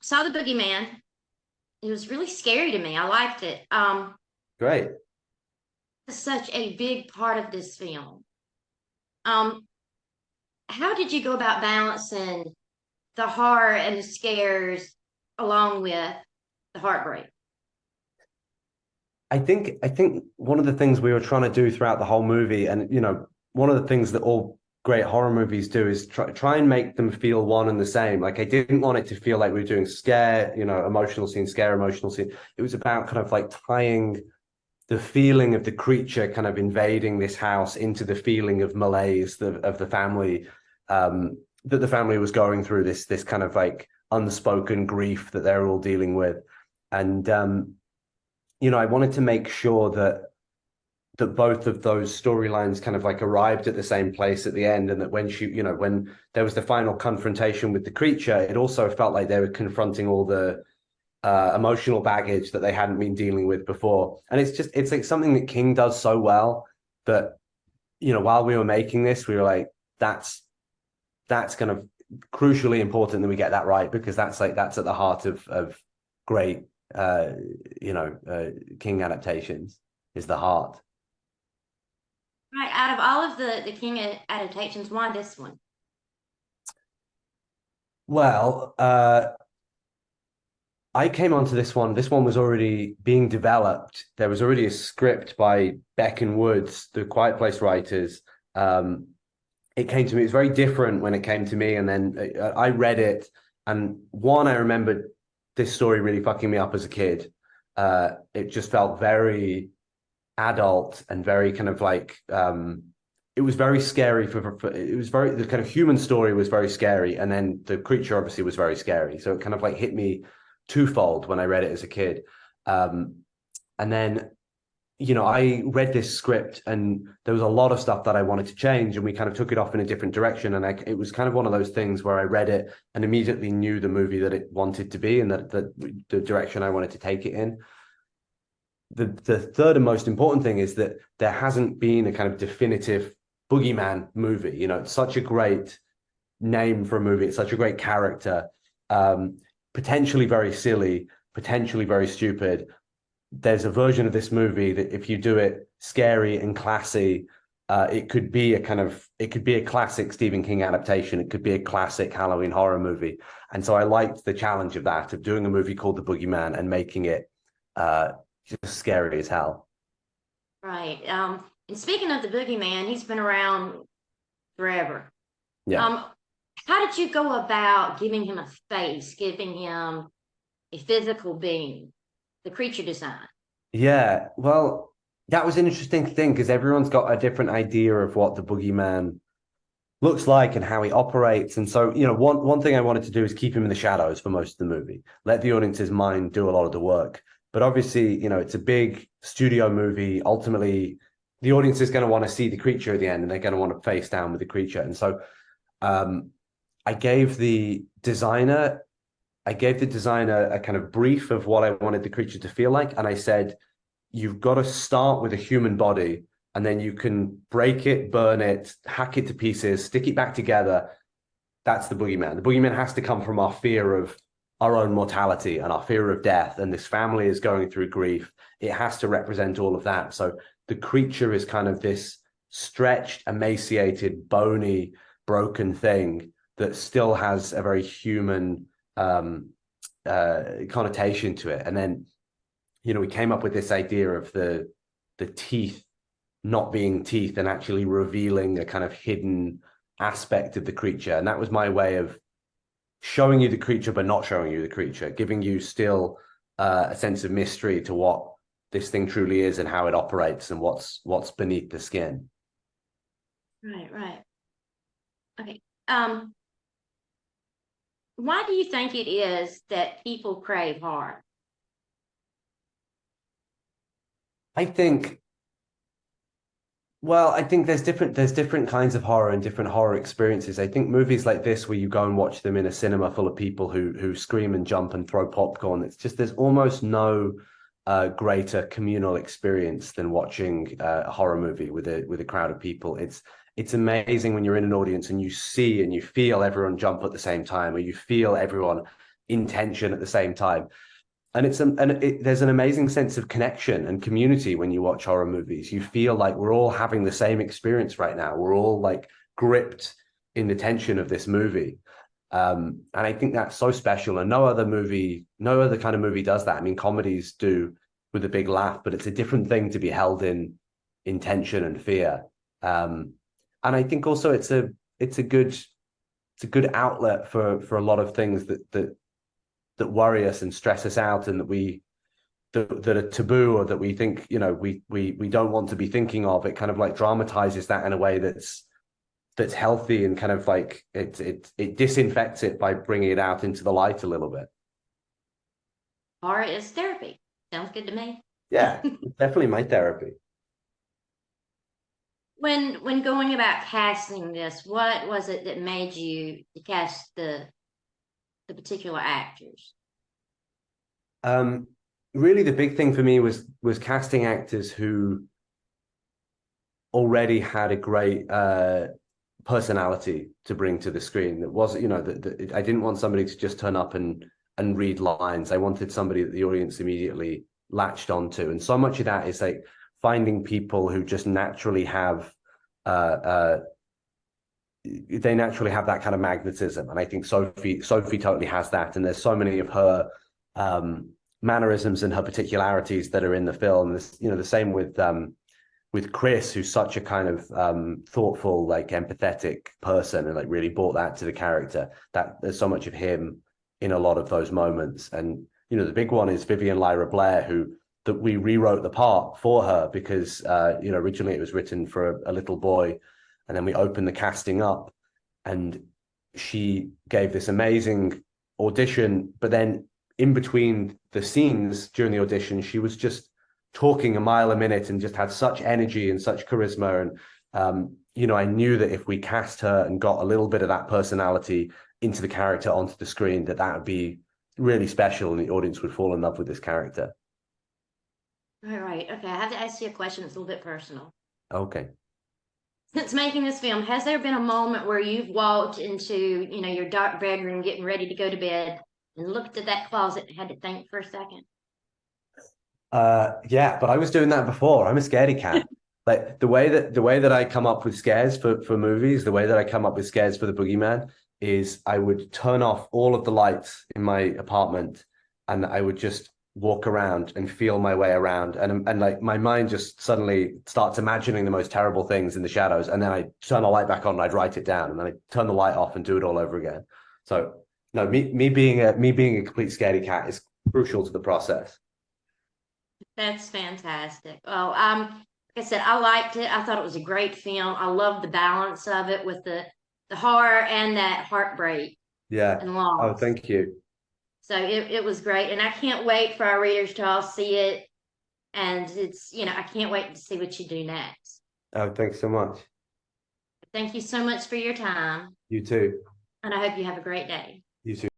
saw the Boogeyman. It was really scary to me. I liked it. Great. It's such a big part of this film. Um, how did you go about balancing the horror and the scares along with the heartbreak? I think one of the things we were trying to do throughout the whole movie, and one of the things that all great horror movies do is try and make them feel one and the same. Like I didn't want it to feel like we were doing scare, emotional scene, scare, emotional scene. It was about kind of like tying the feeling of the creature kind of invading this house into the feeling of malaise of the family, that the family was going through this kind of like unspoken grief that they're all dealing with. And I wanted to make sure that both of those storylines kind of like arrived at the same place at the end, and that when there was the final confrontation with the creature, it also felt like they were confronting all the emotional baggage that they hadn't been dealing with before. And it's like something that King does so well that, while we were making this, we were like, that's kind of crucially important that we get that right, because that's at the heart of great King adaptations, is the heart. Right, out of all of the King adaptations, why this one? Well, I came onto this one. This one was already being developed. There was already a script by Beck and Woods, the Quiet Place writers. It came to me. It was very different when it came to me, and then I read it. And one, I remembered this story really fucking me up as a kid. It just felt very adult and very kind of like it was very scary for it was very, the kind of human story was very scary, and then the creature obviously was very scary, so it kind of like hit me twofold when I read it as a kid. And then I read this script, and there was a lot of stuff that I wanted to change, and we kind of took it off in a different direction. And it was kind of one of those things where I read it and immediately knew the movie that it wanted to be, and that the direction I wanted to take it in. The third and most important thing is that there hasn't been a kind of definitive Boogeyman movie. It's such a great name for a movie. It's such a great character, potentially very silly, potentially very stupid. There's a version of this movie that if you do it scary and classy, it could be a classic Stephen King adaptation. It could be a classic Halloween horror movie. And so I liked the challenge of that, of doing a movie called The Boogeyman and making it just scary as hell. Right. And speaking of the Boogeyman, he's been around forever. Yeah. Um, how did you go about giving him a face, giving him a physical being, the creature design? Yeah. Well, that was an interesting thing because everyone's got a different idea of what the Boogeyman looks like and how he operates. And so, one thing I wanted to do is keep him in the shadows for most of the movie, let the audience's mind do a lot of the work. But obviously, it's a big studio movie. Ultimately, the audience is going to want to see the creature at the end, and they're going to want to face down with the creature. And so, um, I gave the designer, a kind of brief of what I wanted the creature to feel like, and I said, "You've got to start with a human body, and then you can break it, burn it, hack it to pieces, stick it back together. That's the Boogeyman. The Boogeyman has to come from our fear of our own mortality and our fear of death. And this family is going through grief. It has to represent all of that. So the creature is kind of this stretched, emaciated, bony, broken thing that still has a very human connotation to it. And then, we came up with this idea of the teeth not being teeth and actually revealing a kind of hidden aspect of the creature. And that was my way of showing you the creature, but not showing you the creature, giving you still a sense of mystery to what this thing truly is and how it operates and what's beneath the skin. Right, right. Okay. Why do you think it is that people crave horror? I think Well, I think there's different kinds of horror and different horror experiences. I think movies like this, where you go and watch them in a cinema full of people who scream and jump and throw popcorn, it's just there's almost no greater communal experience than watching a horror movie with a crowd of people. It's amazing when you're in an audience and you see and you feel everyone jump at the same time, or you feel everyone in tension at the same time. And there's an amazing sense of connection and community when you watch horror movies. You feel like we're all having the same experience right now. We're all like gripped in the tension of this movie. And I think that's so special. And no other kind of movie does that. I mean, comedies do with a big laugh, but it's a different thing to be held in tension and fear. And I think also it's a good outlet for a lot of things that worry us and stress us out, and that are taboo, or that we think, we don't want to be thinking of. It kind of like dramatizes that in a way that's healthy, and kind of like it disinfects it by bringing it out into the light a little bit. Horror is therapy. Sounds good to me. Yeah, definitely my therapy. When going about casting this, what was it that made you cast the particular actors? Really, the big thing for me was casting actors who already had a great personality to bring to the screen. That was, I didn't want somebody to just turn up and read lines. I wanted somebody that the audience immediately latched onto, and so much of that is like finding people who just naturally have they naturally have that kind of magnetism. And I think Sophie totally has that. And there's so many of her mannerisms and her particularities that are in the film. This, the same with Chris, who's such a kind of thoughtful, like empathetic person, and like really brought that to the character. That there's so much of him in a lot of those moments. And the big one is Vivian Lyre Blair, that we rewrote the part for her because originally it was written for a little boy, and then we opened the casting up, and she gave this amazing audition. But then in between the scenes during the audition, she was just talking a mile a minute and just had such energy and such charisma. And I knew that if we cast her and got a little bit of that personality into the character onto the screen, that would be really special, and the audience would fall in love with this character. All right. Okay. I have to ask you a question that's a little bit personal. Okay. Since making this film, has there been a moment where you've walked into, your dark bedroom, getting ready to go to bed, and looked at that closet and had to think for a second? Yeah, but I was doing that before. I'm a scaredy cat. Like the way that I come up with scares for movies, the way that I come up with scares for the Boogeyman is I would turn off all of the lights in my apartment, and I would just walk around and feel my way around, and like my mind just suddenly starts imagining the most terrible things in the shadows, and then I turn the light back on and I'd write it down, and then I turn the light off and do it all over again. So no, me being a complete scaredy cat is crucial to the process. That's fantastic. Well, like I said, I liked it. I thought it was a great film. I love the balance of it with the horror and that heartbreak Yeah. and loss. Oh, thank you. So it was great, and I can't wait for our readers to all see it. And it's, I can't wait to see what you do next. Oh, thanks so much. Thank you so much for your time. You too. And I hope you have a great day. You too.